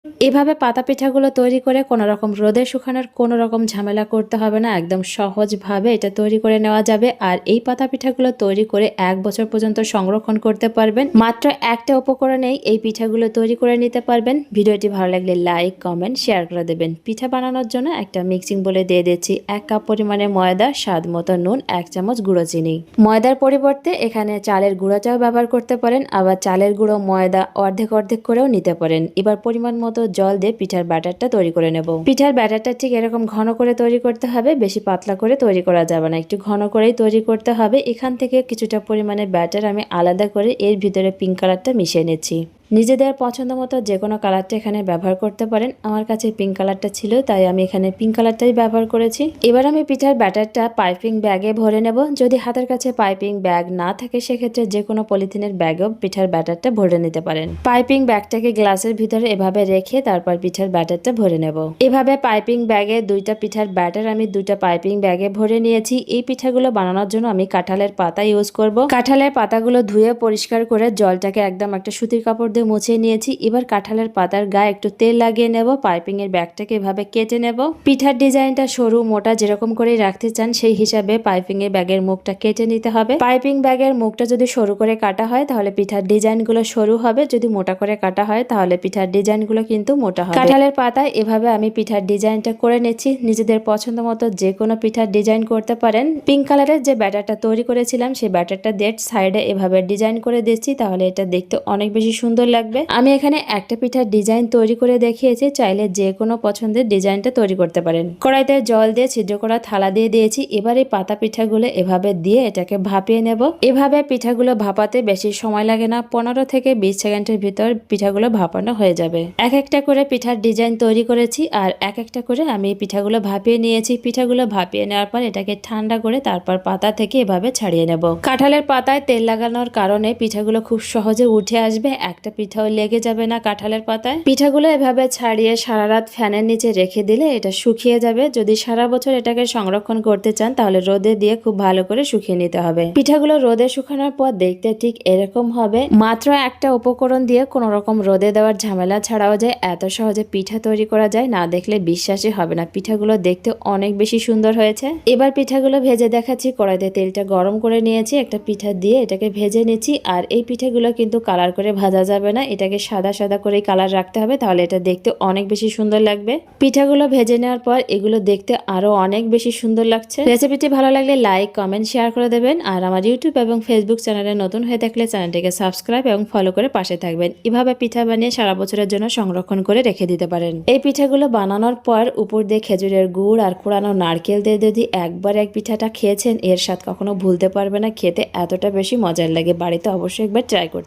এভাবে পাতা পিঠাগুলো তৈরি করে কোনো রকম রোদে শুকানোর কোনো রকম ঝামেলা করতে হবে না। একদম সহজভাবে এটা তৈরি করে নেওয়া যাবে। আর এই পাতা পিঠাগুলো তৈরি করে ১ বছর পর্যন্ত সংরক্ষণ করতে পারবেন। মাত্র একটা উপকরণেই এই পিঠাগুলো তৈরি করে নিতে পারবেন। ভিডিওটি ভালো লাগলে লাইক, কমেন্ট, শেয়ার করে দেবেন। পিঠা বানানোর জন্য একটা মিক্সিং বলে দিয়ে দিচ্ছি ১ কাপ পরিমাণে ময়দা, স্বাদ মতো নুন, ১ চামচ গুঁড়ো চিনি। ময়দার পরিবর্তে এখানে চালের গুঁড়ো চাও ব্যবহার করতে পারেন, আবার চালের গুঁড়ো ময়দা অর্ধেক অর্ধেক করেও নিতে পারেন। এবার পরিমাণ মতো জল দিয়ে পিঠার ব্যাটারটা তৈরি করে নেব। পিঠার ব্যাটারটা ঠিক এরকম ঘন করে তৈরি করতে হবে, বেশি পাতলা করে তৈরি করা যাবে না, একটু ঘন করেই তৈরি করতে হবে। এখান থেকে কিছুটা পরিমাণে ব্যাটার আমি আলাদা করে এর ভিতরে পিঙ্ক কালারটা মিশিয়ে নিচ্ছি। নিজেদের পছন্দ মতো যে কোনো কালারটা এখানে ব্যবহার করতে পারেন। আমার কাছে পিঙ্ক কালারটা ছিল, তাই আমি এখানে পিঙ্ক কালারটাই ব্যবহার করেছি। এবার আমি পিঠার ব্যাটারটা পাইপিং ব্যাগে ভরে নেব। যদি হাতের কাছে পাইপিং ব্যাগ না থাকে সেক্ষেত্রে যে কোনো পলিথিনের ব্যাগেও পিঠার ব্যাটারটা ভরে নিতে পারেন। পাইপিং ব্যাগটাকে গ্লাসের ভিতরে এভাবে রেখে তারপর পিঠার ব্যাটারটা ভরে নেব। এভাবে পাইপিং ব্যাগে 2টা পিঠার ব্যাটার আমি 2টা পাইপিং ব্যাগে ভরে নিয়েছি। এই পিঠাগুলো বানানোর জন্য আমি কাঁঠালের পাতা ইউজ করব। কাঁঠালের পাতাগুলো ধুয়ে পরিষ্কার করে জলটাকে একদম একটা সুতির কাপড় দিয়ে মুছে নিয়েছি। এবার কাঁঠালের পাতার গায়ে একটু তেল লাগিয়ে নেব। পাইপিং এর ব্যাগটাকে এভাবে কেটে নেব। পিঠার ডিজাইনটা সরু মোটা যেরকম করে রাখতে চান সেই হিসাবে পাইপিং এর ব্যাগের মুখটা কেটে নিতে হবে। পাইপিং ব্যাগের মুখটা যদি সরু করে কাটা হয় তাহলে পিঠার ডিজাইনগুলো সরু হবে, যদি মোটা করে কাটা হয় তাহলে পিঠার ডিজাইনগুলো কিন্তু মোটা হবে। কাঁঠালের পাতায় এভাবে আমি পিঠার ডিজাইনটা করে নিচ্ছি। নিজেদের পছন্দ মতো যে কোনো পিঠার ডিজাইন করতে পারেন। পিঙ্ক কালারের যে ব্যাটারটা তৈরি করেছিলাম সেই ব্যাটারটা দিয়ে সাইডে এভাবে ডিজাইন করে দিচ্ছি, তাহলে এটা দেখতে অনেক বেশি সুন্দর লাগবে। আমি এখানে একটা পিঠার ডিজাইন তৈরি করে দেখিয়েছি, চাইলে যে কোনো পছন্দের ডিজাইনটা তৈরি করতে পারেন। কড়াইতে জল দিয়ে ছিদ্র করা থালা দিয়ে দিয়েছি। এবার এই পাতা পিঠাগুলো এভাবে দিয়ে এটাকে ভাপিয়ে নেব। এভাবে পিঠাগুলো ভাপাতে বেশি সময় লাগে না, 15 থেকে 20 সেকেন্ডের ভিতর পিঠাগুলো ভাপানো হয়ে যাবে। এক একটা করে পিঠার ডিজাইন তৈরি করেছি আর এক একটা করে আমি পিঠাগুলো ভাপিয়ে নিয়েছি। পিঠাগুলো ভাপিয়ে নেওয়ার পর এটাকে ঠান্ডা করে তারপর পাতা থেকে এভাবে ছাড়িয়ে নেব। কাঁঠালের পাতায় তেল লাগানোর কারণে পিঠাগুলো খুব সহজে উঠে আসবে, একটা পিঠাও লেগে যাবে না কাঁঠালের পাতায়। পিঠাগুলো এভাবে ছাড়িয়ে সারা রাত ফ্যানের নিচে রেখে দিলে এটা শুকিয়ে যাবে। যদি সারা বছর এটাকে সংরক্ষণ করতে চান তাহলে রোদে দিয়ে খুব ভালো করে শুকিয়ে নিতে হবে। পিঠাগুলো রোদে শুকানোর পর দেখতে ঠিক এরকম হবে। মাত্র একটা উপকরণ দিয়ে কোনো রকম রোদে দেওয়ার ঝামেলা ছাড়াও যায় এত সহজে পিঠা তৈরি করা যায়, না দেখলে বিশ্বাসই হবে না। পিঠাগুলো দেখতে অনেক বেশি সুন্দর হয়েছে। এবার পিঠাগুলো ভেজে দেখাচ্ছি। কড়াইতে তেলটা গরম করে নিয়েছি, একটা পিঠা দিয়ে এটাকে ভেজে নিচ্ছি। আর এই পিঠাগুলো কিন্তু কালার করে ভাজা যাবে না, এটাকে সাদা সাদা করে কালার রাখতে হবে, তাহলে এটা দেখতে অনেক বেশি সুন্দর লাগবে। পিঠাগুলো ভেজে নেওয়ার পর এগুলো দেখতে আরো অনেক বেশি সুন্দর লাগছে। রেসিপিটি ভালো লাগলে লাইক, কমেন্ট, শেয়ার করে দেবেন। আর আমার ইউটিউব এবং ফেসবুক চ্যানেলে নতুন হয়ে থাকলে চ্যানেলটিকে সাবস্ক্রাইব এবং ফলো করে পাশে থাকবেন। এভাবে পিঠা বানিয়ে সারা বছরের জন্য সংরক্ষণ করে রেখে দিতে পারেন। এই পিঠাগুলো বানানোর পর উপর দিয়ে খেজুরের গুড় আর কোরানো নারকেল দিয়ে যদি একবার এক পিঠাটা খেয়েছেন এর স্বাদ কখনো ভুলতে পারবে না। খেতে এতটা বেশি মজার লাগে, বাড়িতে অবশ্যই একবার ট্রাই করতে।